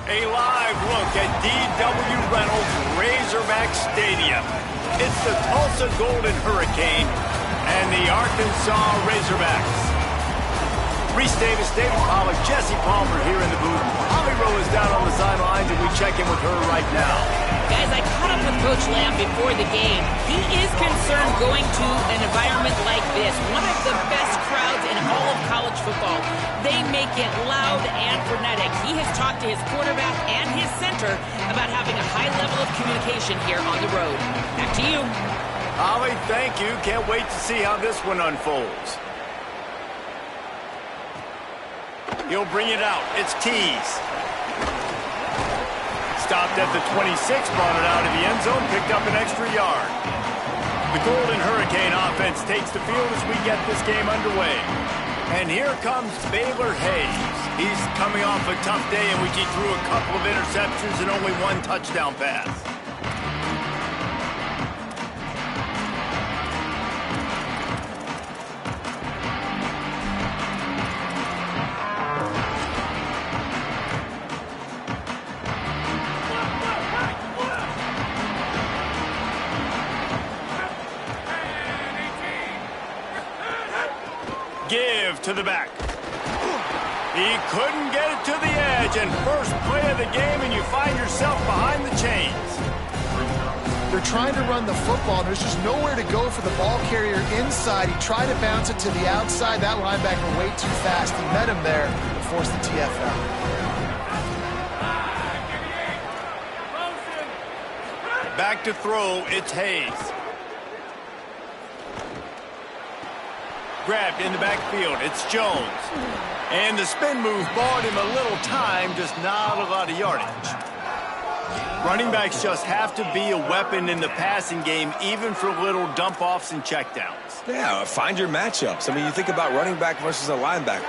A live look at D.W. Reynolds Razorback Stadium. It's the Tulsa Golden Hurricane and the Arkansas Razorbacks. Reese Davis, David Pollack, Jesse Palmer here in the booth. Holly Rowe is down on the sidelines, and we check in with her right now. Guys, I caught up with Coach Lamb before the game. He is concerned going to an environment like this, one of the best crowds in all of college football. They make it loud and frenetic. He has talked to his quarterback and his center about having a high level of communication here on the road. Back to you. Holly, thank you. Can't wait to see how this one unfolds. He'll bring it out. It's Tease. Stopped at the 26, brought it out of the end zone, picked up an extra yard. The Golden Hurricane offense takes the field as we get this game underway. And here comes Baylor Hayes. He's coming off a tough day in which he threw a couple of interceptions and only one touchdown pass. Give to the back. He couldn't get it to the edge, and first play of the game, and you find yourself behind the chains. They're trying to run the football, and there's just nowhere to go for the ball carrier inside. He tried to bounce it to the outside. That linebacker way too fast. He met him there and forced the TFL. Back to throw, it's Hayes. Grabbed in the backfield, it's Jones. And the spin move bought him a little time, just not a lot of yardage. Running backs just have to be a weapon in the passing game, even for little dump-offs and checkdowns. Yeah, find your matchups. I mean, you think about running back versus a linebacker.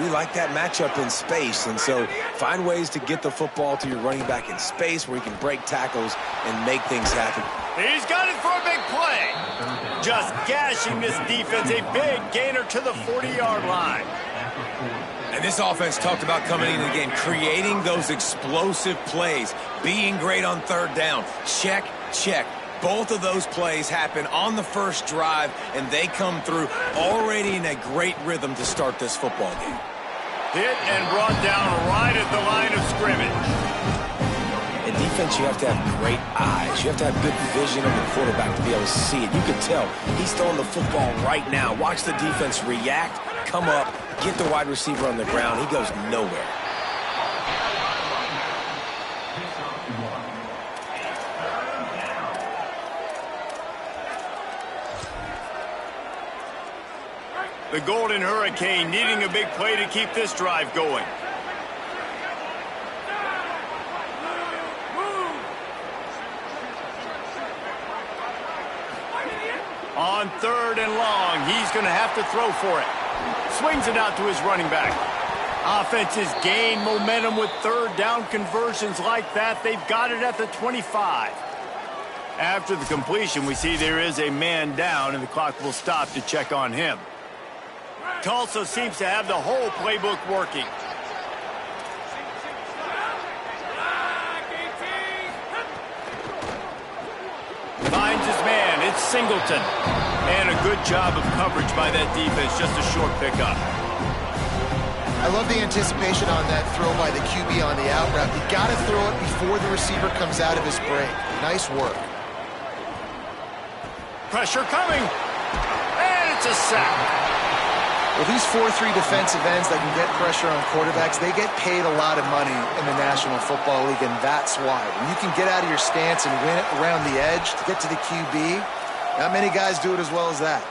We like that matchup in space, and so find ways to get the football to your running back in space where he can break tackles and make things happen. He's got it for a big play. Just gashing this defense, a big gainer to the 40-yard line. And this offense talked about coming into the game, creating those explosive plays, being great on third down. Check, check. Both of those plays happen on the first drive, and they come through already in a great rhythm to start this football game. Hit and brought down right at the line of scrimmage. In defense, you have to have great eyes. You have to have good vision of the quarterback to be able to see it. You can tell he's throwing the football right now. Watch the defense react, come up, get the wide receiver on the ground. He goes nowhere. The Golden Hurricane needing a big play to keep this drive going. On third and long, he's going to have to throw for it. Swings it out to his running back. Offenses gain momentum with third down conversions like that. They've got it at the 25. After the completion, we see there is a man down, and the clock will stop to check on him. Tulsa seems to have the whole playbook working. Finds his man. It's Singleton. And a good job of coverage by that defense. Just a short pickup. I love the anticipation on that throw by the QB on the out route. You got to throw it before the receiver comes out of his break. Nice work. Pressure coming. And it's a sack. Well, these 4-3 defensive ends that can get pressure on quarterbacks, they get paid a lot of money in the National Football League, and that's why. When you can get out of your stance and win it around the edge to get to the QB, not many guys do it as well as that.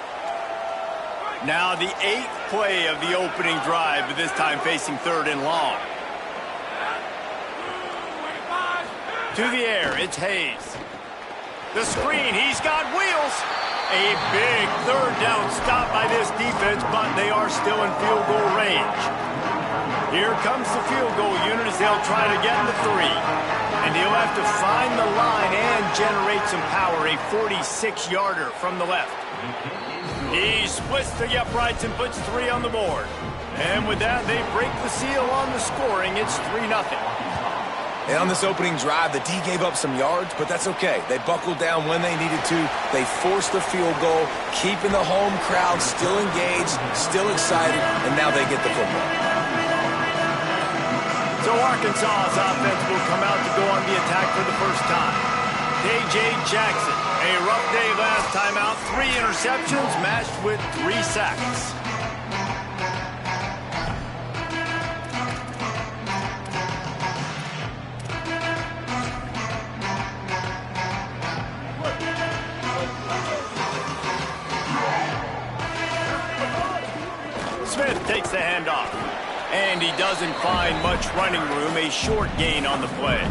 Now the 8th play of the opening drive, but this time facing third and long. To the air, it's Hayes. The screen, he's got wheels. A big third down stop by this defense, but they are still in field goal range. Here comes the field goal unit as they'll try to get in the 3. And he'll have to find the line and generate some power. A 46-yarder from the left. He splits the uprights and puts 3 on the board. And with that, they break the seal on the scoring. It's 3-0. And on this opening drive, the D gave up some yards, but that's okay. They buckled down when they needed to. They forced the field goal, keeping the home crowd still engaged, still excited, and now they get the football. So Arkansas's offense will come out to go on the attack for the first time. K.J. Jackson, a rough day last time out. 3 interceptions matched with 3 sacks. Smith takes the handoff. And he doesn't find much running room. A short gain on the play.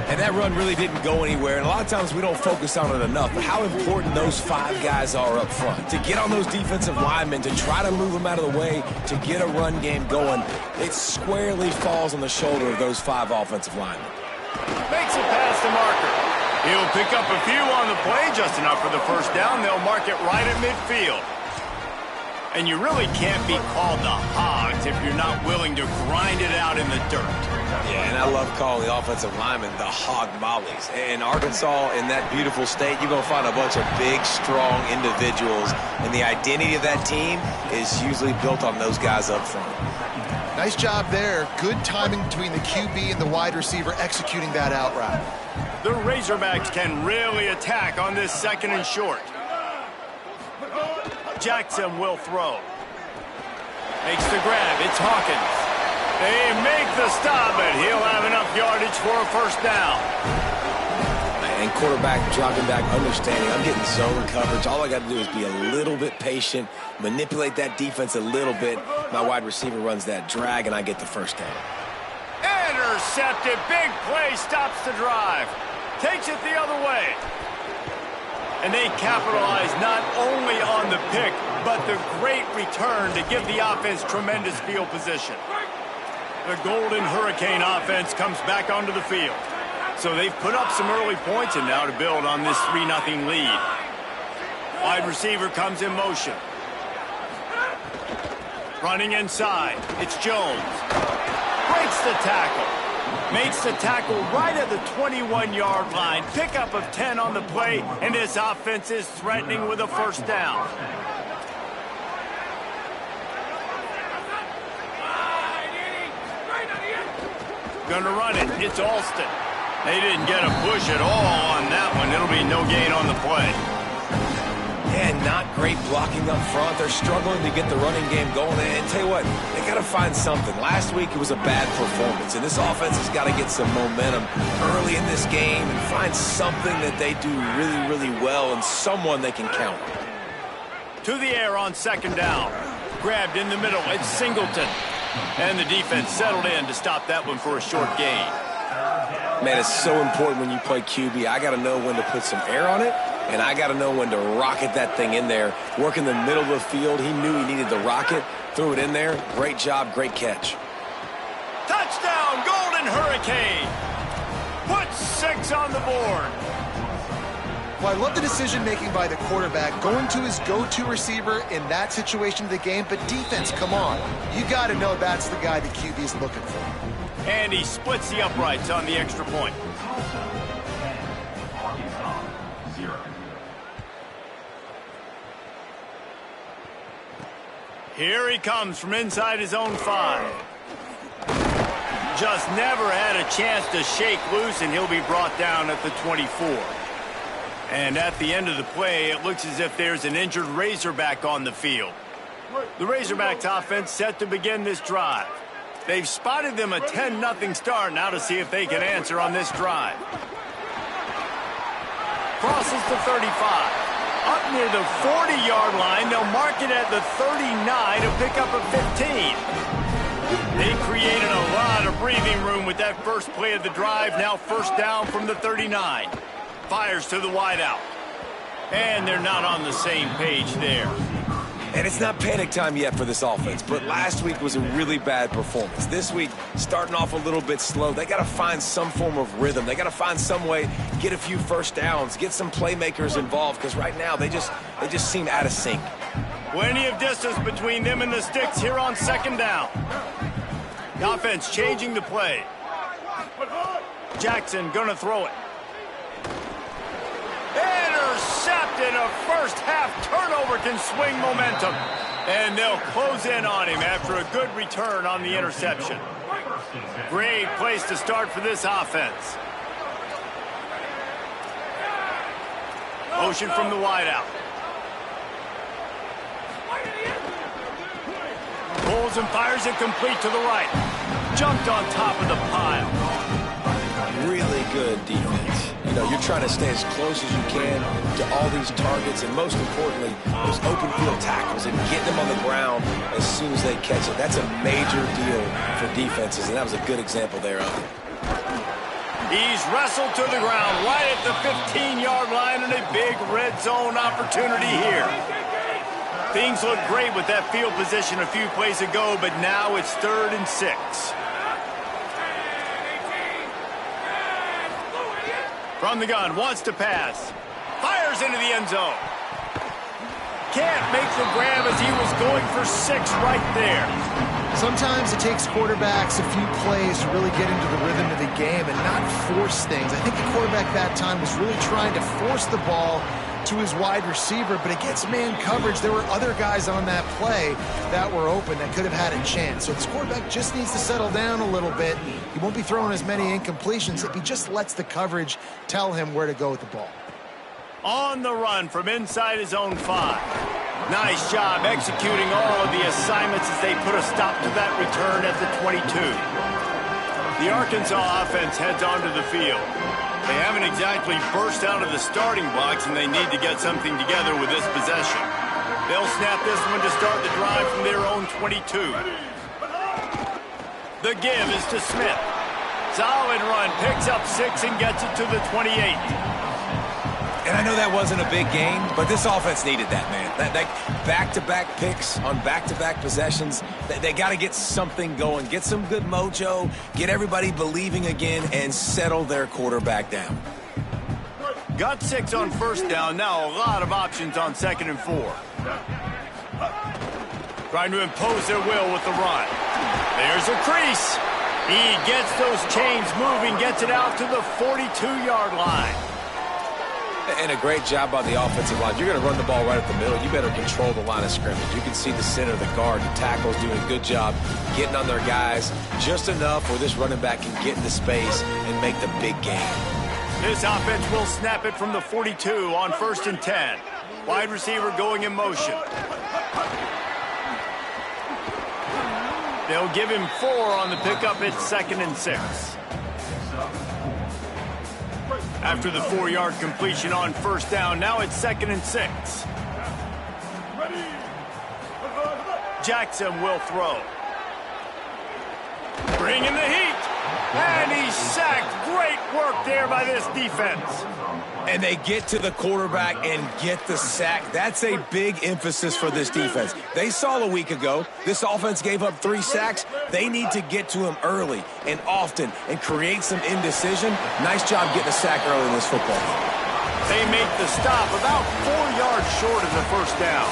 And that run really didn't go anywhere. And a lot of times we don't focus on it enough. But how important those 5 guys are up front. To get on those defensive linemen, to try to move them out of the way, to get a run game going, it squarely falls on the shoulder of those 5 offensive linemen. Makes it past the marker. He'll pick up a few on the play, just enough for the first down. They'll mark it right at midfield. And you really can't be called the Hogs if you're not willing to grind it out in the dirt. Yeah, and I love calling the offensive linemen the Hog Mollies. In Arkansas, in that beautiful state, you're going to find a bunch of big, strong individuals. And the identity of that team is usually built on those guys up front. Nice job there. Good timing between the QB and the wide receiver executing that out route. The Razorbacks can really attack on this 2nd and short. Jackson will throw. Makes the grab. It's Hawkins. They make the stop, but he'll have enough yardage for a first down. And quarterback dropping back, understanding I'm getting zone coverage. All I got to do is be a little bit patient, manipulate that defense a little bit. My wide receiver runs that drag, and I get the first down. Intercepted. Big play stops the drive. Takes it the other way. And they capitalize not only on the pick, but the great return to give the offense tremendous field position. The Golden Hurricane offense comes back onto the field. So they've put up some early points, and now to build on this 3-0 lead. Wide receiver comes in motion. Running inside. It's Jones. Breaks the tackle. Makes the tackle right at the 21-yard line. Pickup of 10 on the play, and this offense is threatening with a first down. Gonna run it. It's Alston. They didn't get a push at all on that one. It'll be no gain on the play. And not great blocking up front. They're struggling to get the running game going. And tell you what, they got to find something. Last week it was a bad performance, and this offense has got to get some momentum early in this game and find something that they do really, really well and someone they can count on. To the air on 2nd down. Grabbed in the middle. It's Singleton. And the defense settled in to stop that one for a short gain. Man, it's so important when you play QB. I got to know when to put some air on it, and I got to know when to rocket that thing in there. Work in the middle of the field. He knew he needed the rocket. Threw it in there. Great job. Great catch. Touchdown, Golden Hurricane. Put 6 on the board. Well, I love the decision-making by the quarterback, going to his go-to receiver in that situation of the game, but defense, come on. You got to know that's the guy the QB is looking for. And he splits the uprights on the extra point. Here he comes from inside his own 5. Just never had a chance to shake loose, and he'll be brought down at the 24. And at the end of the play, it looks as if there's an injured Razorback on the field. The Razorbacks offense set to begin this drive. They've spotted them a 10-0 start now to see if they can answer on this drive. Crosses the 35. Up near the 40-yard line, they'll mark it at the 39 to pick up a 15. They created a lot of breathing room with that first play of the drive. Now first down from the 39. Fires to the wideout. And they're not on the same page there. And it's not panic time yet for this offense, but last week was a really bad performance. This week, starting off a little bit slow. They got to find some form of rhythm. They got to find some way, get a few first downs, get some playmakers involved, because right now they just seem out of sync. Plenty of distance between them and the sticks here on second down. The offense changing the play. Jackson gonna throw it. Intercepted. A first-half turnover can swing momentum. And they'll close in on him after a good return on the interception. Great place to start for this offense. Motion from the wideout. Pulls and fires it complete to the right. Jumped on top of the pile. Really good defense. You know, you're trying to stay as close as you can to all these targets, and most importantly, those open field tackles and getting them on the ground as soon as they catch it. That's a major deal for defenses, and that was a good example there of it. He's wrestled to the ground right at the 15-yard line, and a big red zone opportunity here. Things look great with that field position a few plays ago, but now it's 3rd and 6. From the gun, wants to pass. Fires into the end zone. Can't make the grab as he was going for 6 right there. Sometimes it takes quarterbacks a few plays to really get into the rhythm of the game and not force things. I think the quarterback that time was really trying to force the ball to his wide receiver, but against man coverage, there were other guys on that play that were open that could have had a chance. So this quarterback just needs to settle down a little bit. He won't be throwing as many incompletions if he just lets the coverage tell him where to go with the ball. On the run from inside his own 5. Nice job executing all of the assignments as they put a stop to that return at the 22. The Arkansas offense heads onto the field. They haven't exactly burst out of the starting blocks, and they need to get something together with this possession. They'll snap this one to start the drive from their own 22. The give is to Smith. Solid run, picks up 6 and gets it to the 28. And I know that wasn't a big game, but this offense needed that, man. That back-to-back picks on back-to-back possessions, they got to get something going, get some good mojo, get everybody believing again, and settle their quarterback down. Got 6 on first down. Now a lot of options on 2nd and 4. Trying to impose their will with the run. There's a crease. He gets those chains moving, gets it out to the 42-yard line. And a great job by the offensive line. You're going to run the ball right up the middle. You better control the line of scrimmage. You can see the center, the guard, the tackles doing a good job getting on their guys just enough where this running back can get into space and make the big game. This offense will snap it from the 42 on 1st and 10. Wide receiver going in motion. They'll give him 4 on the pickup. It's 2nd and 6. After the 4-yard completion on first down, now it's 2nd and 6. Jackson will throw. Bringing the heat. And he's sacked. Great work there by this defense. And they get to the quarterback and get the sack. That's a big emphasis for this defense. They saw a week ago, this offense gave up 3 sacks. They need to get to him early and often and create some indecision. Nice job getting a sack early in this football game. They make the stop about 4 yards short of the first down.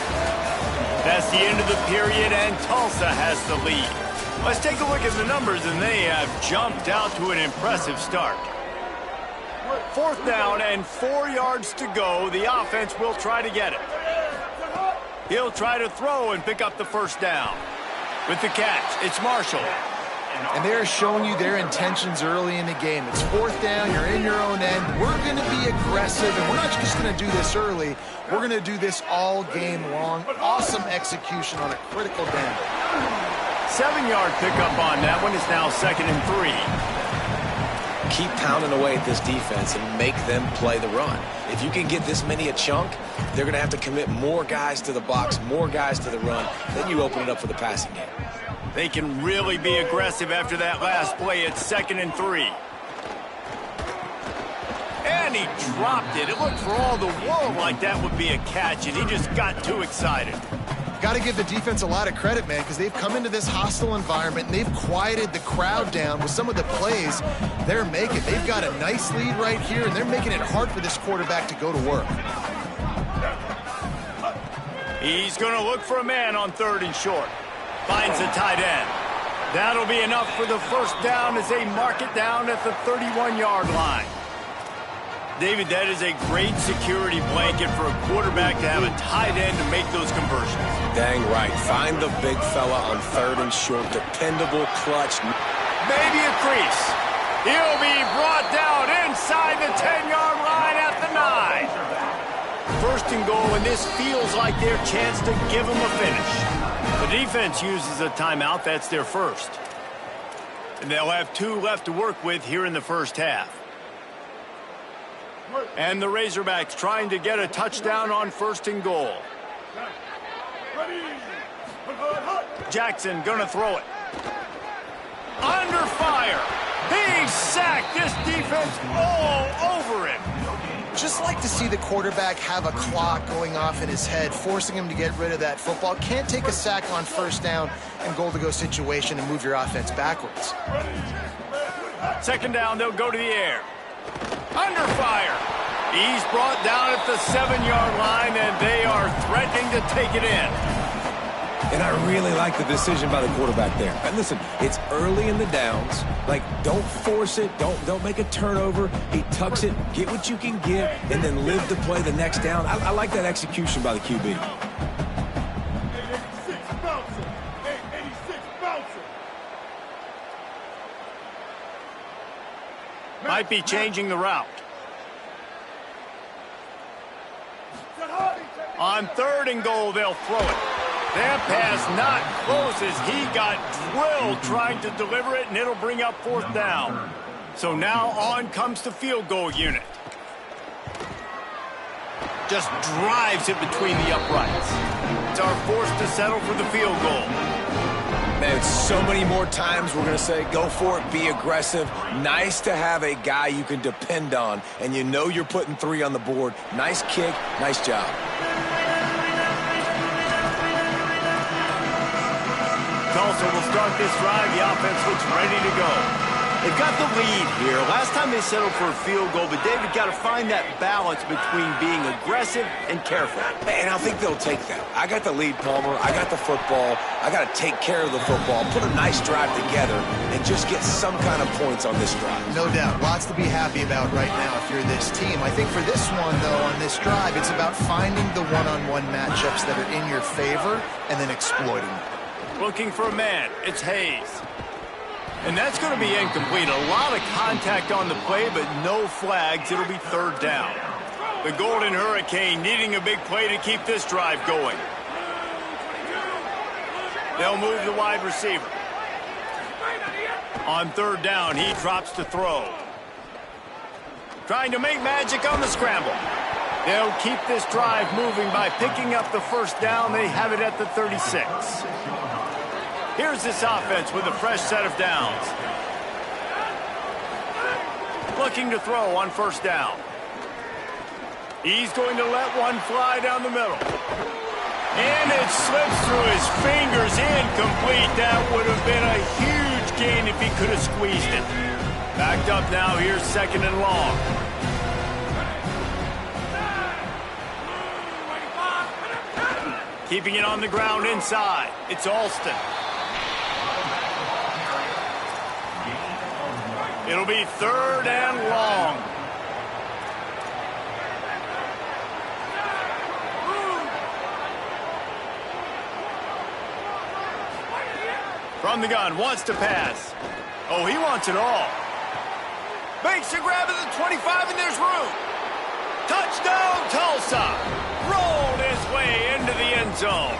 That's the end of the period, and Tulsa has the lead. Let's take a look at the numbers, and they have jumped out to an impressive start. 4th down and 4 yards to go. The offense will try to get it. He'll try to throw and pick up the first down. With the catch, it's Marshall. And they're showing you their intentions early in the game. It's 4th down, you're in your own end. We're going to be aggressive, and we're not just going to do this early. We're going to do this all game long. Awesome execution on a critical down. 7-yard pickup on that one. It's now 2nd and 3. Keep pounding away at this defense and make them play the run. If you can get this many a chunk, they're going to have to commit more guys to the box, more guys to the run. Then you open it up for the passing game. They can really be aggressive after that last play. It's 2nd and 3. And he dropped it. It looked for all the world like that would be a catch, and he just got too excited. Got to give the defense a lot of credit, man, because they've come into this hostile environment and they've quieted the crowd down with some of the plays they're making. They've got a nice lead right here, and they're making it hard for this quarterback to go to work. He's going to look for a man on 3rd and short. Finds the tight end. That'll be enough for the first down as they mark it down at the 31-yard line. David, that is a great security blanket for a quarterback to have a tight end to make those conversions. Dang right. Find the big fella on 3rd and short. Dependable clutch. Maybe a crease. He'll be brought down inside the 10-yard line at the 9. First and goal, and this feels like their chance to give them a finish. The defense uses a timeout. That's their first. And they'll have 2 left to work with here in the first half. And the Razorbacks trying to get a touchdown on 1st and goal. Jackson gonna throw it. Under fire. Big sack. This defense all over him. Just like to see the quarterback have a clock going off in his head, forcing him to get rid of that football. Can't take a sack on 1st down and goal-to-go situation and move your offense backwards. 2nd down, they'll go to the air. Under fire. He's brought down at the 7-yard line, and they are threatening to take it in. And I really like the decision by the quarterback there. And listen, it's early in the downs. Like, don't force it. Don't make a turnover. He tucks it, get what you can get, and then live to play the next down. I like that execution by the QB. Might be changing the route. On 3rd and goal, they'll throw it. That pass not close as he got drilled trying to deliver it, and it'll bring up 4th down. So now on comes the field goal unit. Just drives it between the uprights. It's our forced to settle for the field goal. Man, so many more times we're going to say, go for it, be aggressive. Nice to have a guy you can depend on, and you know you're putting 3 on the board. Nice kick, nice job. Tulsa will start this drive. The offense looks ready to go. They've got the lead here. Last time they settled for a field goal, but David got to find that balance between being aggressive and careful. And I think they'll take that. I got the lead, Palmer. I got the football. I got to take care of the football, put a nice drive together, and just get some kind of points on this drive. No doubt. Lots to be happy about right now if you're this team. I think for this one, though, on this drive, it's about finding the one-on-one matchups that are in your favor and then exploiting them. Looking for a man. It's Hayes. And that's going to be incomplete. A lot of contact on the play, but no flags. It'll be 3rd down. The Golden Hurricane needing a big play to keep this drive going. They'll move the wide receiver. On 3rd down, he drops to throw. Trying to make magic on the scramble. They'll keep this drive moving by picking up the 1st down. They have it at the 36. Here's this offense with a fresh set of downs. Looking to throw on 1st down. He's going to let one fly down the middle. And it slips through his fingers, incomplete. That would have been a huge gain if he could have squeezed it. Backed up now, here's 2nd and long. Keeping it on the ground inside. It's Alston. It'll be 3rd and long. From the gun, wants to pass. Oh, he wants it all. Makes a grab at the 25, and there's room. Touchdown, Tulsa. Rolled his way into the end zone.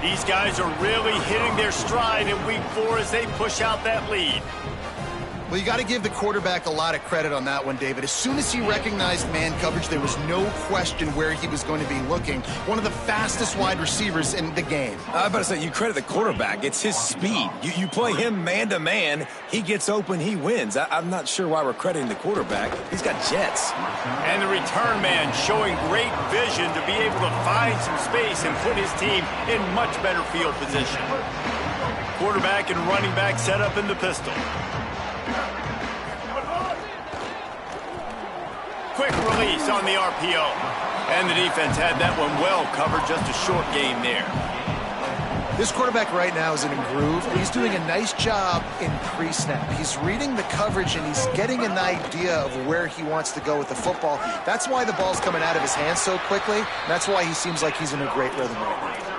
These guys are really hitting their stride in week 4 as they push out that lead. Well, you got to give the quarterback a lot of credit on that one, David. As soon as he recognized man coverage, there was no question where he was going to be looking. One of the fastest wide receivers in the game. I was about to say, you credit the quarterback. It's his speed. You play him man-to-man, he gets open, he wins. I'm not sure why we're crediting the quarterback. He's got jets. And the return man showing great vision to be able to find some space and put his team in much better field position. Quarterback and running back set up in the pistol. Quick release on the RPO. And the defense had that one well covered, just a short gain there. This quarterback right now is in a groove, and he's doing a nice job in pre-snap. He's reading the coverage, and he's getting an idea of where he wants to go with the football. That's why the ball's coming out of his hands so quickly, and that's why he seems like he's in a great rhythm right now.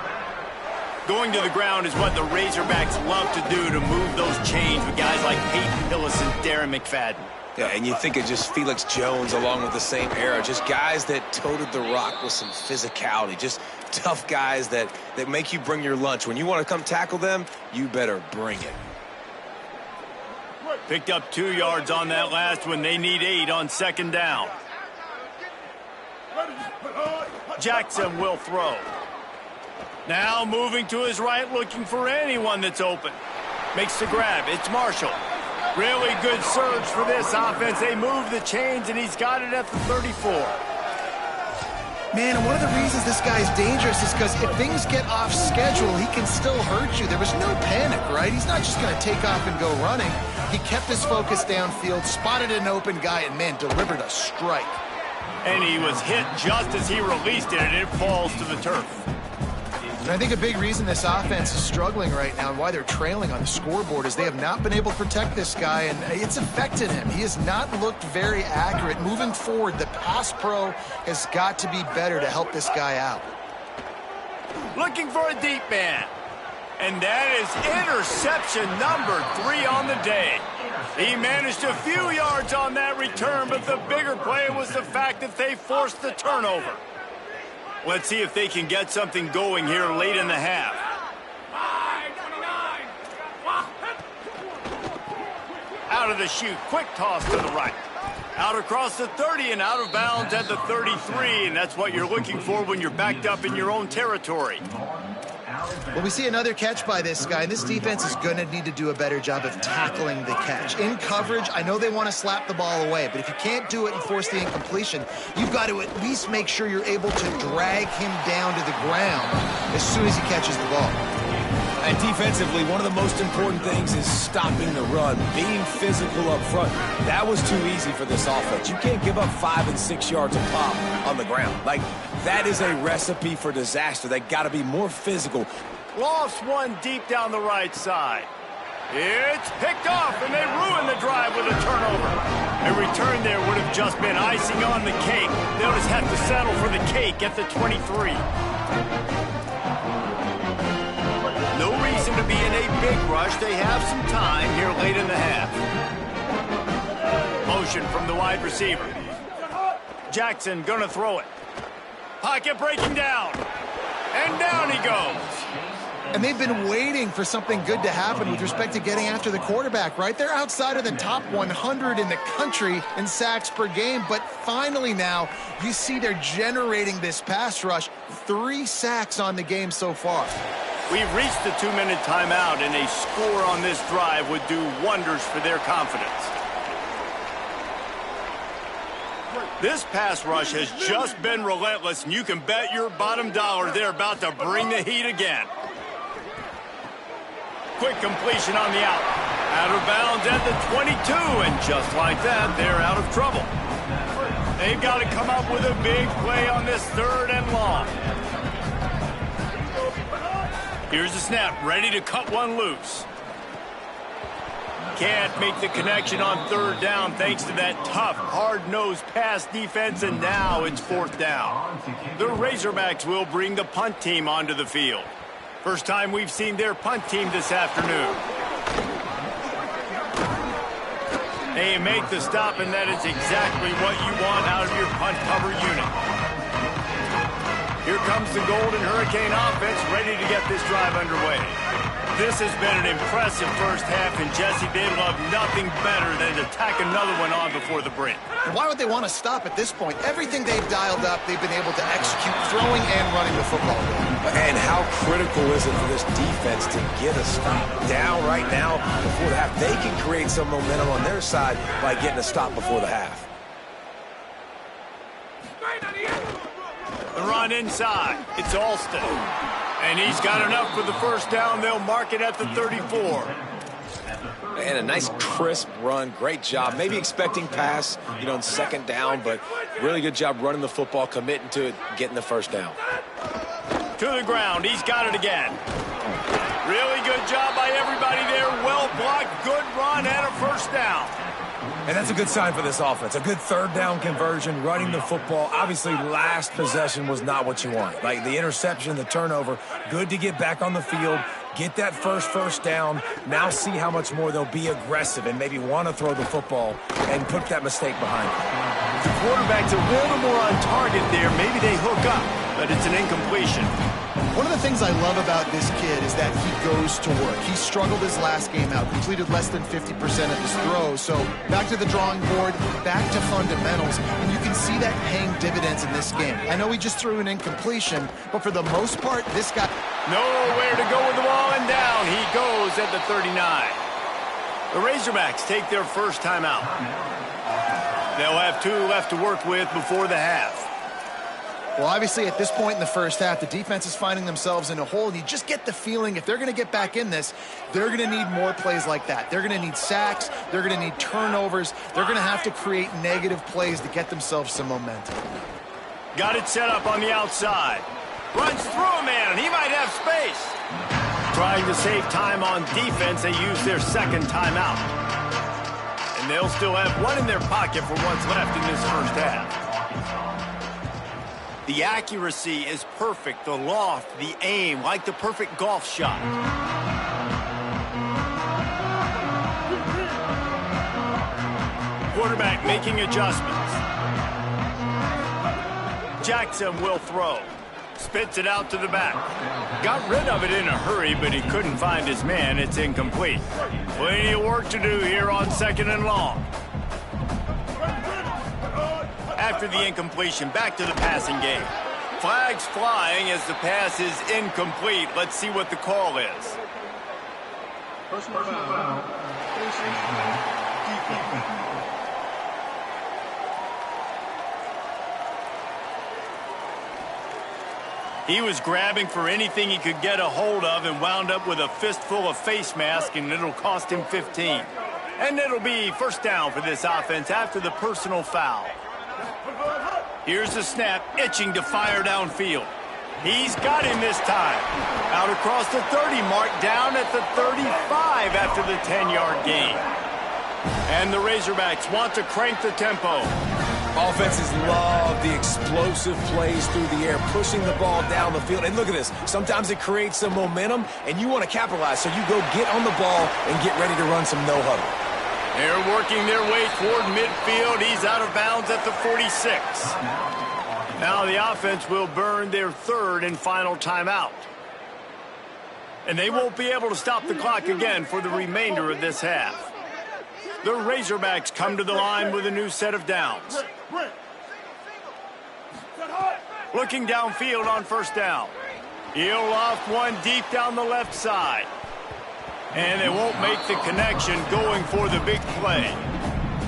Going to the ground is what the Razorbacks love to do, to move those chains with guys like Peyton Hillis and Darren McFadden. Yeah, and you think of just Felix Jones along with the same era, just guys that toted the rock with some physicality, just tough guys that make you bring your lunch. When you want to come tackle them, you better bring it. Picked up 2 yards on that last one. They need 8 on second down. Jackson will throw. Now moving to his right, looking for anyone that's open. Makes the grab. It's Marshall. Really good surge for this offense. They move the chains, and he's got it at the 34. Man, and one of the reasons this guy's dangerous is because if things get off schedule, he can still hurt you. There was no panic, right? He's not just going to take off and go running. He kept his focus downfield, spotted an open guy, and, man, delivered a strike. And he was hit just as he released it, and it falls to the turf. And I think a big reason this offense is struggling right now and why they're trailing on the scoreboard is they have not been able to protect this guy, and it's affected him. He has not looked very accurate. Moving forward, the pass pro has got to be better to help this guy out. Looking for a deep man. And that is interception number 3 on the day. He managed a few yards on that return, but the bigger play was the fact that they forced the turnover. Let's see if they can get something going here late in the half. Out of the chute, quick toss to the right. Out across the 30 and out of bounds at the 33, and that's what you're looking for when you're backed up in your own territory. Well, we see another catch by this guy, and this defense is going to need to do a better job of tackling the catch. In coverage, I know they want to slap the ball away, but if you can't do it and force the incompletion, you've got to at least make sure you're able to drag him down to the ground as soon as he catches the ball. And defensively, one of the most important things is stopping the run, being physical up front. That was too easy for this offense. You can't give up 5 and 6 yards a pop on the ground. Like, that is a recipe for disaster. They got to be more physical. Lost one deep down the right side. It's picked off, and they ruin the drive with a turnover. A return there would have just been icing on the cake. They'll just have to settle for the cake at the 23. No reason to be in a big rush. They have some time here late in the half. Motion from the wide receiver. Jackson gonna throw it. Pocket breaking down. And down he goes. And they've been waiting for something good to happen with respect to getting after the quarterback, right? They're outside of the top 100 in the country in sacks per game, but finally now you see they're generating this pass rush. 3 sacks on the game so far. We've reached the 2-minute timeout, and a score on this drive would do wonders for their confidence. This pass rush has just been relentless, and you can bet your bottom dollar they're about to bring the heat again. Quick completion on the out. Out of bounds at the 22, and just like that, they're out of trouble. They've got to come up with a big play on this 3rd and long. Here's the snap, ready to cut one loose. Can't make the connection on 3rd down thanks to that tough, hard-nosed pass defense, and now it's 4th down. The Razorbacks will bring the punt team onto the field. First time we've seen their punt team this afternoon. They make the stop, and that is exactly what you want out of your punt cover unit. Here comes the Golden Hurricane offense, ready to get this drive underway. This has been an impressive first half, and Jesse, they'd love nothing better than to tack another one on before the break. And why would they want to stop at this point? Everything they've dialed up, they've been able to execute throwing and running the football. And how critical is it for this defense to get a stop down right now before the half? They can create some momentum on their side by getting a stop before the half. The run inside. It's Alston. And he's got enough for the first down. They'll mark it at the 34. And a nice crisp run. Great job. Maybe expecting pass, in 2nd down, but really good job running the football, committing to it, getting the first down. To the ground. He's got it again. Really good job by everybody there. Well blocked, good run, and a first down. And that's a good sign for this offense. A good third down conversion, running the football. Obviously, last possession was not what you want. Like the interception, the turnover, good to get back on the field, get that first down. Now see how much more they'll be aggressive and maybe want to throw the football and put that mistake behind them. The quarterback's a little more on target there. Maybe they hook up, but it's an incompletion. One of the things I love about this kid is that he goes to work. He struggled his last game out, completed less than 50% of his throws. So back to the drawing board, back to fundamentals, and you can see that paying dividends in this game. I know he just threw an incompletion, but for the most part, this guy... Nowhere to go with the ball, and down he goes at the 39. The Razorbacks take their first time out. They'll have 2 left to work with before the half. Well, obviously, at this point in the first half, the defense is finding themselves in a hole, and you just get the feeling if they're going to get back in this, they're going to need more plays like that. They're going to need sacks. They're going to need turnovers. They're going to have to create negative plays to get themselves some momentum. Got it set up on the outside. Runs through a man. He might have space. Trying to save time on defense, they use their second timeout. And they'll still have 1 in their pocket for what's left in this first half. The accuracy is perfect, the loft, the aim, like the perfect golf shot. Quarterback making adjustments. Jackson will throw. Spits it out to the back. Got rid of it in a hurry, but he couldn't find his man. It's incomplete. Plenty of work to do here on 2nd and long. After the incompletion, back to the passing game. Flags flying as the pass is incomplete. Let's see what the call is. Personal foul. He was grabbing for anything he could get a hold of and wound up with a fistful of face mask, and it'll cost him 15. And it'll be first down for this offense after the personal foul. Here's the snap, itching to fire downfield. He's got him this time. Out across the 30 mark, down at the 35 after the 10-yard gain. And the Razorbacks want to crank the tempo. Offenses love the explosive plays through the air, pushing the ball down the field. And look at this. Sometimes it creates some momentum, and you want to capitalize. So you go get on the ball and get ready to run some no-huddle. They're working their way toward midfield. He's out of bounds at the 46. Now the offense will burn their 3rd and final timeout. And they won't be able to stop the clock again for the remainder of this half. The Razorbacks come to the line with a new set of downs. Looking downfield on first down. He'll loft one deep down the left side. And they won't make the connection going for the big play.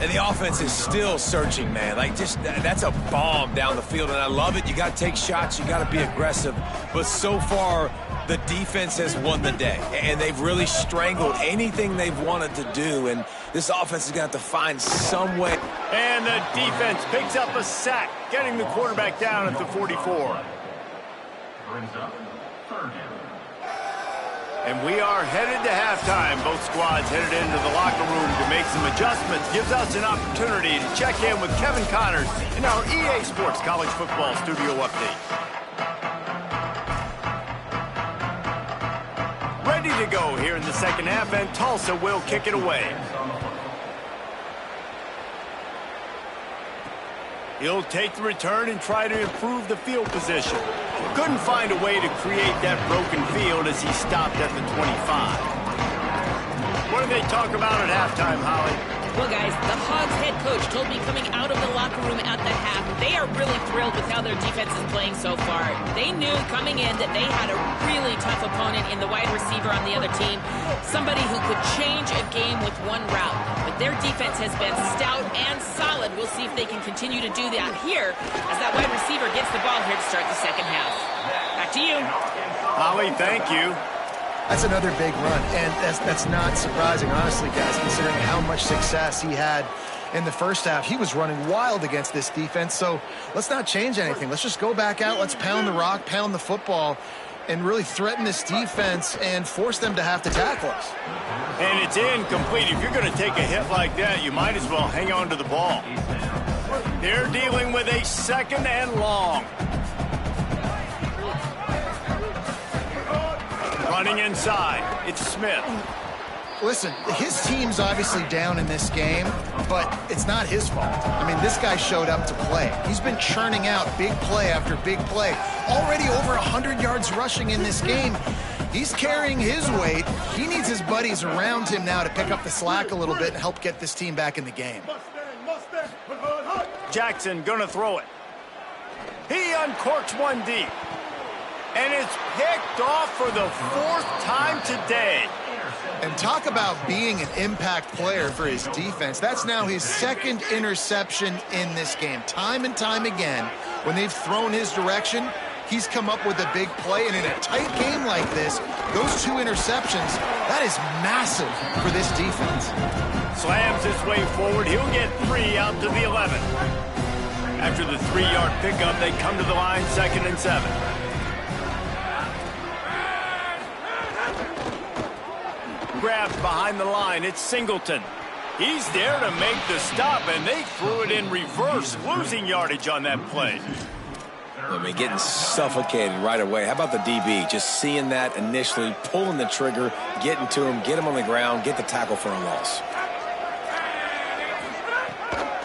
And the offense is still searching, man. Like, just that's a bomb down the field, and I love it. You got to take shots. You got to be aggressive. But so far, the defense has won the day, and they've really strangled anything they've wanted to do, and this offense is going to have to find some way. And the defense picks up a sack, getting the quarterback down at the 44. And we are headed to halftime. Both squads headed into the locker room to make some adjustments. Gives us an opportunity to check in with Kevin Connors in our EA Sports College Football Studio Update. Ready to go here in the second half, and Tulsa will kick it away. He'll take the return and try to improve the field position. Couldn't find a way to create that broken field as he stopped at the 25. What do they talk about at halftime, Holly? Well, guys, the Hogs head coach told me coming out of the locker room at the half, they are really thrilled with how their defense is playing so far. They knew coming in that they had a really tough opponent in the wide receiver on the other team, somebody who could change a game with one route. But their defense has been stout and solid. We'll see if they can continue to do that here as that wide receiver gets the ball here to start the second half. Back to you. Holly, thank you. That's another big run, and that's not surprising, honestly, guys, considering how much success he had in the first half. He was running wild against this defense, so let's not change anything. Let's just go back out, let's pound the rock, pound the football. and really threaten this defense and force them to have to tackle us. And it's incomplete. If you're going to take a hit like that, you might as well hang on to the ball. They're dealing with a 2nd and long. Running inside, it's Smith. Listen, his team's obviously down in this game, but it's not his fault. I mean, this guy showed up to play. He's been churning out big play after big play. Already over 100 yards rushing in this game. He's carrying his weight. He needs his buddies around him now to pick up the slack a little bit and help get this team back in the game. Jackson gonna throw it. He uncorks one deep. And it's picked off for the 4th time today. And talk about being an impact player for his defense. That's now his 2nd interception in this game. Time and time again, when they've thrown his direction, he's come up with a big play. And in a tight game like this, those 2 interceptions, that is massive for this defense. Slams his way forward. He'll get 3 out to the 11. After the 3-yard pickup, they come to the line, 2nd and 7. Grabs behind the line. It's Singleton. He's there to make the stop, and they threw it in reverse, losing yardage on that play. I mean, getting suffocated right away. How about the DB? Just seeing that initially, pulling the trigger, getting to him, get him on the ground, get the tackle for a loss.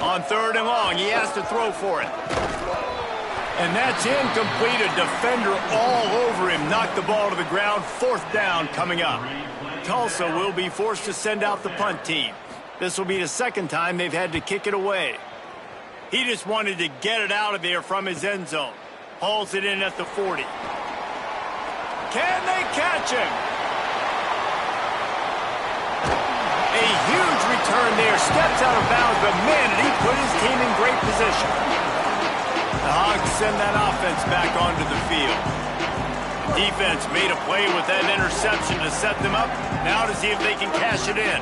On 3rd and long, he has to throw for it. And that's incomplete. A defender all over him. Knocked the ball to the ground. 4th down coming up. Tulsa will be forced to send out the punt team. This will be the 2nd time they've had to kick it away. He just wanted to get it out of there from his end zone. Hauls it in at the 40. Can they catch him? A huge return there. Steps out of bounds, but man, did he put his team in great position. The Hogs send that offense back onto the field. Defense made a play with that interception to set them up. Now to see if they can cash it in.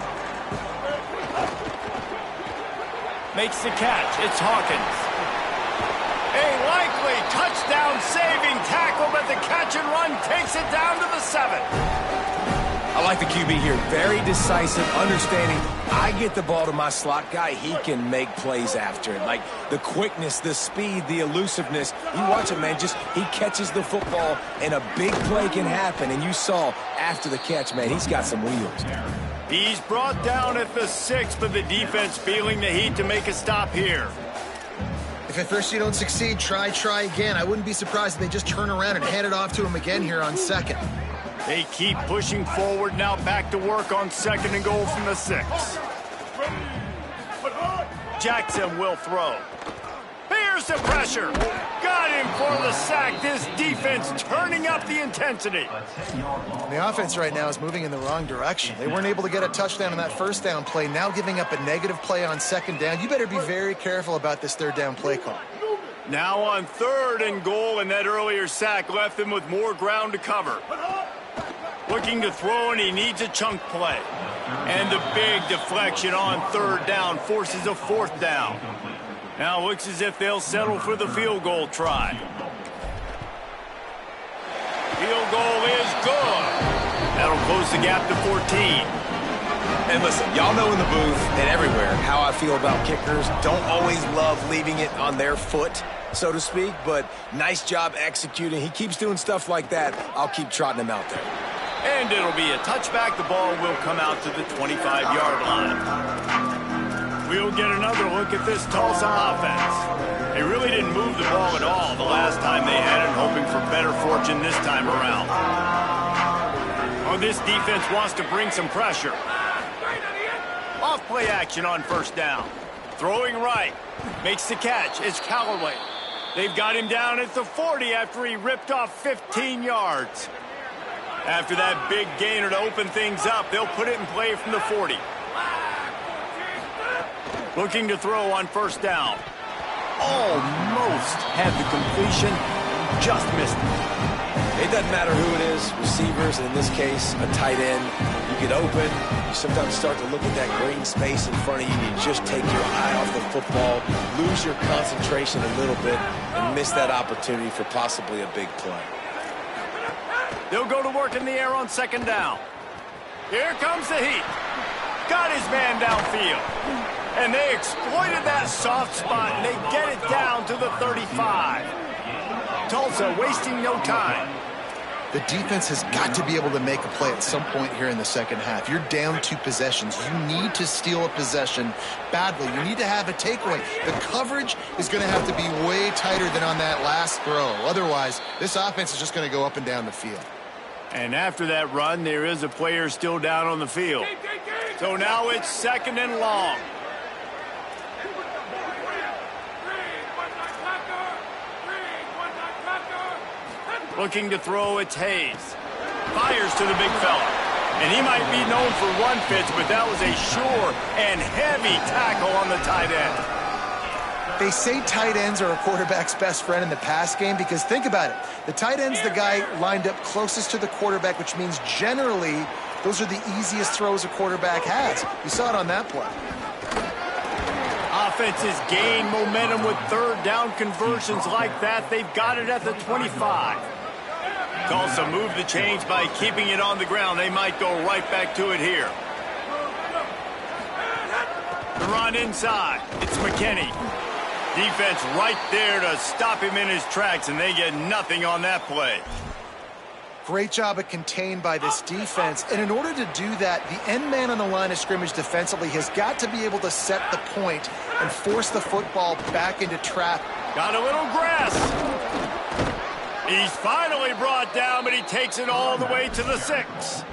Makes the catch. It's Hawkins. A likely touchdown-saving tackle, but the catch and run takes it down to the 7. I like the QB here. Very decisive, understanding. I get the ball to my slot guy, he can make plays after it. Like the quickness, the speed, the elusiveness. You watch him, man, just he catches the football and a big play can happen. And you saw after the catch, man, he's got some wheels. He's brought down at the 6, but the defense feeling the heat to make a stop here. If at first you don't succeed, try again. I wouldn't be surprised if they just turn around and hand it off to him again here on 2nd. They keep pushing forward, now back to work on 2nd and goal from the 6. Jackson will throw. Here's the pressure. Got him for the sack. This defense turning up the intensity. The offense right now is moving in the wrong direction. They weren't able to get a touchdown on that 1st down play, now giving up a negative play on 2nd down. You better be very careful about this 3rd down play call. Now on 3rd and goal, and that earlier sack left them with more ground to cover. Looking to throw, and he needs a chunk play. And the big deflection on 3rd down forces a 4th down. Now looks as if they'll settle for the field goal try. Field goal is good. That'll close the gap to 14. And listen, y'all know in the booth and everywhere how I feel about kickers. Don't always love leaving it on their foot, so to speak, but nice job executing. He keeps doing stuff like that. I'll keep trotting him out there. And it'll be a touchback. The ball will come out to the 25-yard line. We'll get another look at this Tulsa offense. They really didn't move the ball at all the last time they had it, hoping for better fortune this time around. Oh, this defense wants to bring some pressure. Off play action on 1st down. Throwing right. Makes the catch. It's Callaway. They've got him down at the 40 after he ripped off 15 yards. After that big gainer to open things up, they'll put it in play from the 40. Looking to throw on 1st down. Almost had the completion, just missed it. It doesn't matter who it is, receivers, and in this case, a tight end. You get open, you sometimes start to look at that green space in front of you, and you just take your eye off the football, lose your concentration a little bit, and miss that opportunity for possibly a big play. They'll go to work in the air on second down. Here comes the heat. Got his man downfield. And they exploited that soft spot, and they get it down to the 35. Tulsa wasting no time. The defense has got to be able to make a play at some point here in the second half. You're down 2 possessions. You need to steal a possession badly. You need to have a takeaway. The coverage is going to have to be way tighter than on that last throw. Otherwise, this offense is just going to go up and down the field. And after that run, there is a player still down on the field. So now it's second and long. Looking to throw, it's Hayes. Fires to the big fella. And he might be known for run fits, but that was a sure and heavy tackle on the tight end. They say tight ends are a quarterback's best friend in the pass game because think about it. The tight end's the guy lined up closest to the quarterback, which means generally those are the easiest throws a quarterback has. You saw it on that play. Offenses gain momentum with third down conversions like that. They've got it at the 25. Tulsa moved the chains by keeping it on the ground. They might go right back to it here. The run inside. It's McKinney. Defense right there to stop him in his tracks, and they get nothing on that play. Great job of contained by this defense. And in order to do that, the end man on the line of scrimmage defensively has got to be able to set the point and force the football back into trap. Got a little grass. He's finally brought down, but he takes it all the way to the 6.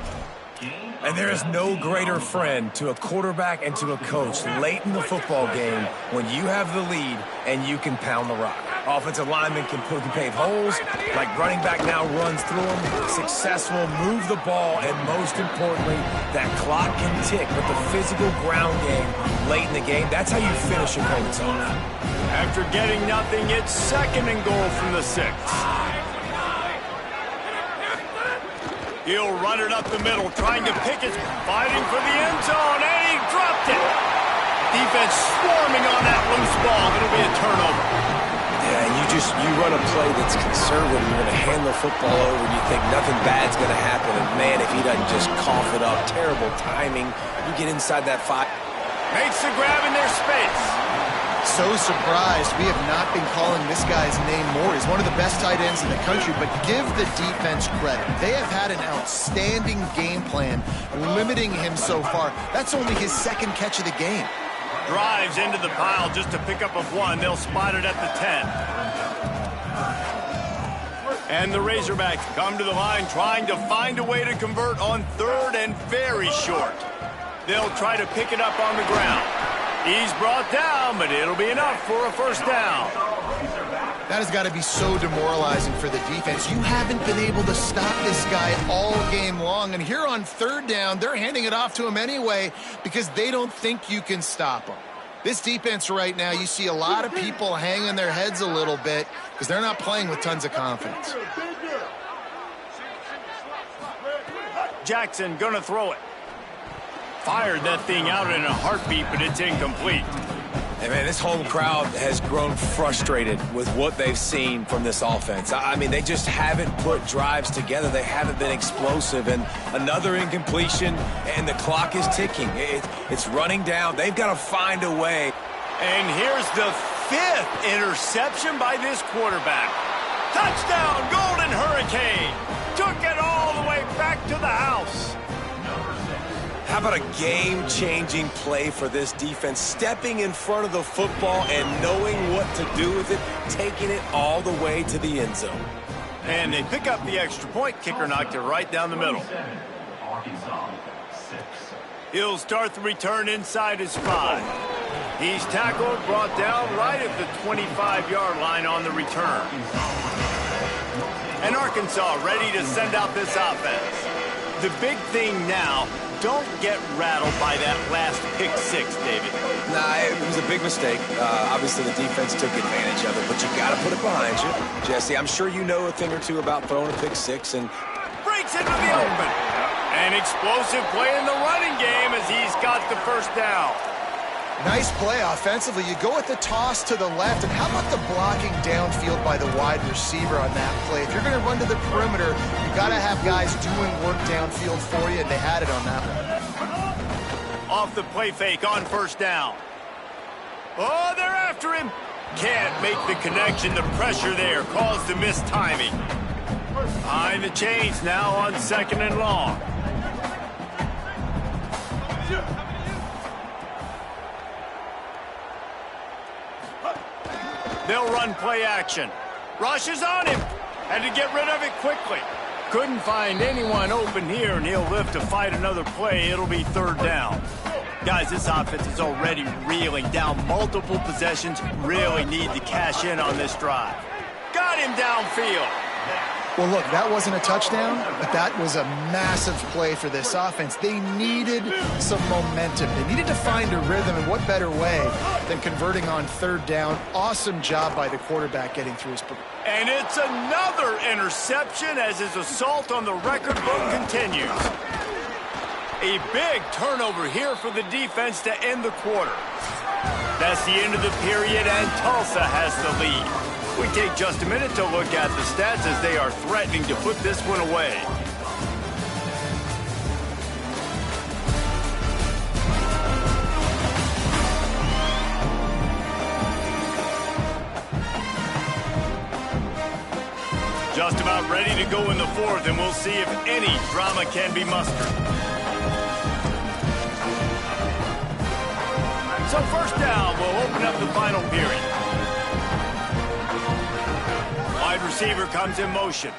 And there is no greater friend to a quarterback and to a coach late in the football game when you have the lead and you can pound the rock. Offensive linemen can pave holes, like running back now runs through them, successful, move the ball, and most importantly, that clock can tick with the physical ground game late in the game. That's how you finish opponents off. After getting nothing, it's second and goal from the 6. He'll run it up the middle, trying to pick it, fighting for the end zone, and he dropped it. Defense swarming on that loose ball. It'll be a turnover. Yeah, and you run a play that's conservative. You're going to hand the football over, and you think nothing bad's going to happen. And, man, if he doesn't just cough it up, terrible timing. You get inside that 5. Makes the grab in their space. So surprised we have not been calling this guy's name more. He's one of the best tight ends in the country, but give the defense credit. They have had an outstanding game plan limiting him so far. That's only his 2nd catch of the game. Drives into the pile just to pick up a 1. They'll spot it at the 10. And the Razorbacks come to the line trying to find a way to convert on 3rd and very short. They'll try to pick it up on the ground. He's brought down, but it'll be enough for a first down. That has got to be so demoralizing for the defense. You haven't been able to stop this guy all game long. And here on 3rd down, they're handing it off to him anyway because they don't think you can stop him. This defense right now, you see a lot of people hanging their heads a little bit because they're not playing with tons of confidence. Jackson gonna throw it. Fired that thing out in a heartbeat, but it's incomplete. Hey, man, this home crowd has grown frustrated with what they've seen from this offense. I mean, they just haven't put drives together. They haven't been explosive. And another incompletion, and the clock is ticking. It's running down. They've got to find a way. And here's the 5th interception by this quarterback. Touchdown, Golden Hurricane. Took it all the way back to the house. How about a game-changing play for this defense, stepping in front of the football and knowing what to do with it, taking it all the way to the end zone. And they pick up the extra point. Kicker knocked it right down the middle. He'll start the return inside his 5. He's tackled, brought down right at the 25-yard line on the return. And Arkansas ready to send out this offense. The big thing now, don't get rattled by that last pick 6, David. Nah, it was a big mistake. Obviously, the defense took advantage of it, but you got to put it behind you. Jesse, I'm sure you know a thing or two about throwing a pick 6. And breaks into the open. An explosive play in the running game as he's got the first down. Nice play offensively. You go with the toss to the left, and how about the blocking downfield by the wide receiver on that play? If you're going to run to the perimeter, you got to have guys doing work downfield for you, and they had it on that one. Off the play fake on first down. Oh, they're after him. Can't make the connection. The pressure there caused the missed timing. Behind the chains now on 2nd and long. They'll run play action. Rush is on him. Had to get rid of it quickly. Couldn't find anyone open here, and he'll live to fight another play. It'll be 3rd down. Guys, this offense is already reeling down multiple possessions. Really need to cash in on this drive. Got him downfield. Well, look, that wasn't a touchdown, but that was a massive play for this offense. They needed some momentum. They needed to find a rhythm, and what better way than converting on 3rd down. Awesome job by the quarterback getting through his... And it's another interception as his assault on the record book continues. A big turnover here for the defense to end the quarter. That's the end of the period, and Tulsa has the lead. We take just a minute to look at the stats as they are threatening to put this one away. Just about ready to go in the 4th, and we'll see if any drama can be mustered. So 1st down will open up the final period. Wide receiver comes in motion.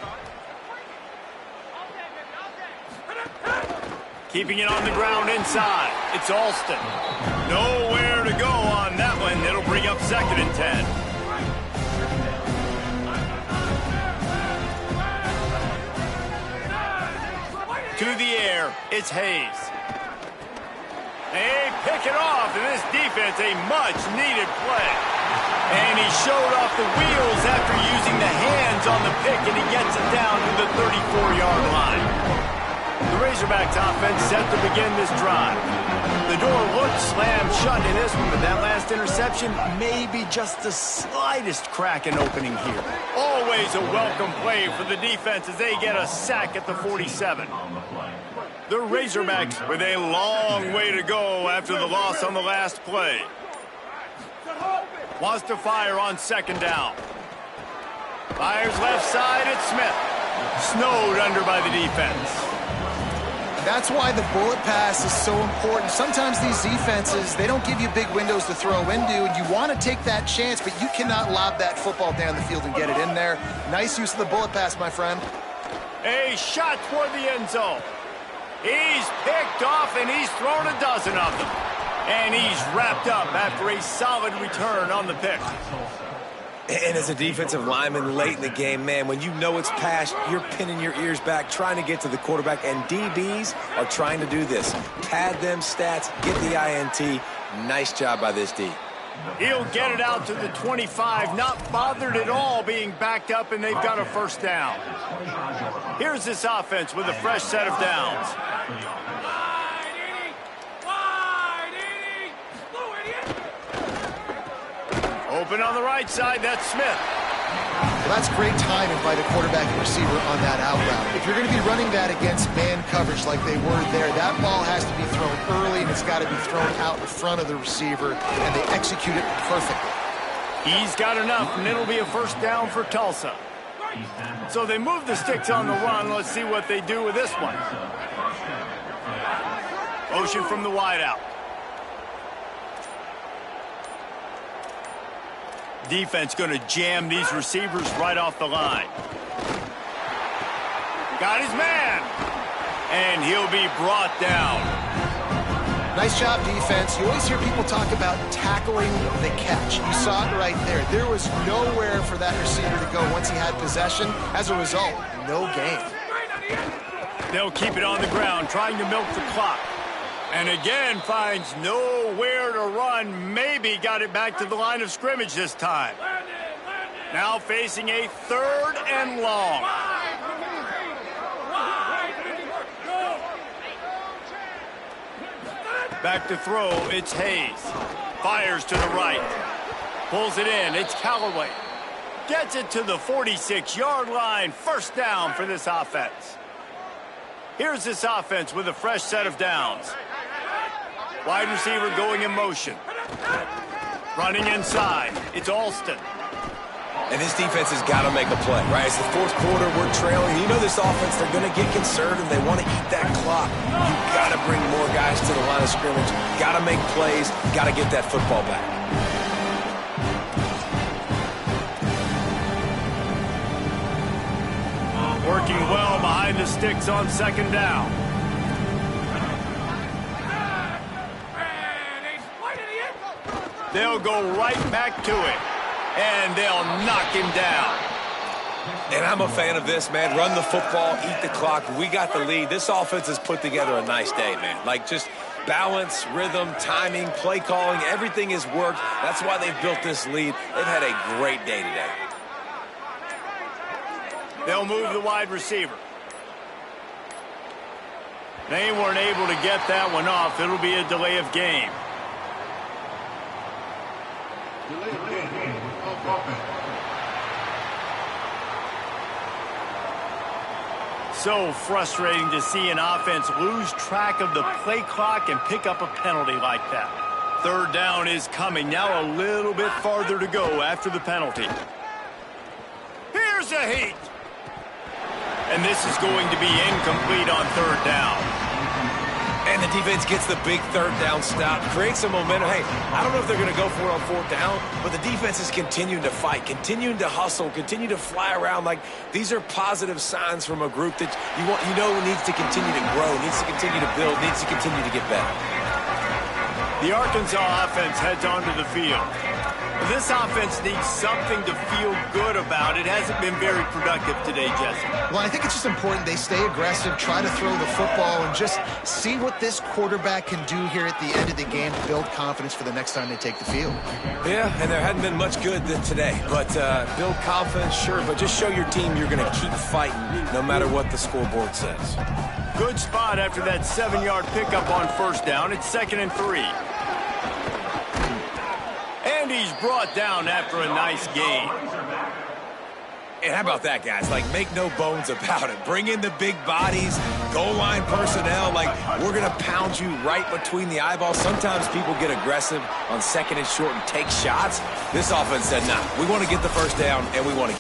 Keeping it on the ground inside. It's Alston. Nowhere to go on that one. It'll bring up 2nd and 10. To the air, it's Hayes. They pick it off, and this defense, a much-needed play. And he showed off the wheels after using the hands on the pick, and he gets it down to the 34-yard line. The Razorbacks offense set to begin this drive. The door looked slammed shut in this one, but that last interception may be just the slightest crack in opening here. Always a welcome play for the defense as they get a sack at the 47. The Razorbacks with a long way to go after the loss on the last play. Wants to fire on 2nd down. Fires left side, it's Smith. Snowed under by the defense. That's why the bullet pass is so important. Sometimes these defenses, they don't give you big windows to throw into, and you want to take that chance, but you cannot lob that football down the field and get it in there. Nice use of the bullet pass, my friend. A shot toward the end zone. He's picked off, and he's thrown a dozen of them. And he's wrapped up after a solid return on the pick. And as a defensive lineman late in the game, man, when you know it's passed, you're pinning your ears back, trying to get to the quarterback, and DBs are trying to do this. Pad them stats, get the INT. Nice job by this D. He'll get it out to the 25, not bothered at all being backed up, and they've got a 1st down. Here's this offense with a fresh set of downs. Open on the right side, that's Smith. Well, that's great timing by the quarterback and receiver on that out route. If you're going to be running that against man coverage like they were there, that ball has to be thrown early, and it's got to be thrown out in front of the receiver, and they execute it perfectly. He's got enough, and it'll be a 1st down for Tulsa. So they move the sticks on the run. Let's see what they do with this one. Motion from the wideout. Defense going to jam these receivers right off the line. Got his man. And he'll be brought down. Nice job, defense. You always hear people talk about tackling the catch. You saw it right there. There was nowhere for that receiver to go once he had possession. As a result, no gain. They'll keep it on the ground, trying to milk the clock. And again, finds nowhere to run. Maybe got it back to the line of scrimmage this time. Now facing a 3rd and long. Back to throw, it's Hayes. Fires to the right. Pulls it in. It's Callaway. Gets it to the 46-yard line. First down for this offense. Here's this offense with a fresh set of downs. Wide receiver going in motion. Running inside. It's Alston. And this defense has got to make a play, right? It's the fourth quarter, we're trailing. You know this offense, they're going to get conservative. They want to eat that clock. You've got to bring more guys to the line of scrimmage. Got to make plays. Got to get that football back. Working well behind the sticks on second down. They'll go right back to it. And they'll knock him down. And I'm a fan of this, man. Run the football, eat the clock. We got the lead. This offense has put together a nice day, man. Like, just balance, rhythm, timing, play calling, everything has worked. That's why they've built this lead. They've had a great day today. They'll move the wide receiver. They weren't able to get that one off. It'll be a delay of game. So frustrating to see an offense lose track of the play clock and pick up a penalty like that. Third down is coming. Now a little bit farther to go after the penalty. Here's a heat. And this is going to be incomplete on third down. And the defense gets the big third down stop, creates some momentum. Hey, I don't know if they're going to go for it on fourth down, but the defense is continuing to fight, continuing to hustle, continue to fly around. Like, these are positive signs from a group that you know needs to continue to grow, needs to continue to build, needs to continue to get better. The Arkansas offense heads onto the field. This offense needs something to feel good about. It hasn't been very productive today, Jesse. Well, I think it's just important they stay aggressive, try to throw the football, and just see what this quarterback can do here at the end of the game to build confidence for the next time they take the field. Yeah, and there hadn't been much good today. But build confidence, sure, but just show your team you're going to keep fighting no matter what the scoreboard says. Good spot after that 7-yard pickup on first down. It's 2nd and 3. And he's brought down after a nice gain. And how about that, guys? Like, make no bones about it. Bring in the big bodies, goal line personnel. Like, we're going to pound you right between the eyeballs. Sometimes people get aggressive on 2nd and short and take shots. This offense said, nah, we want to get the first down, and we want to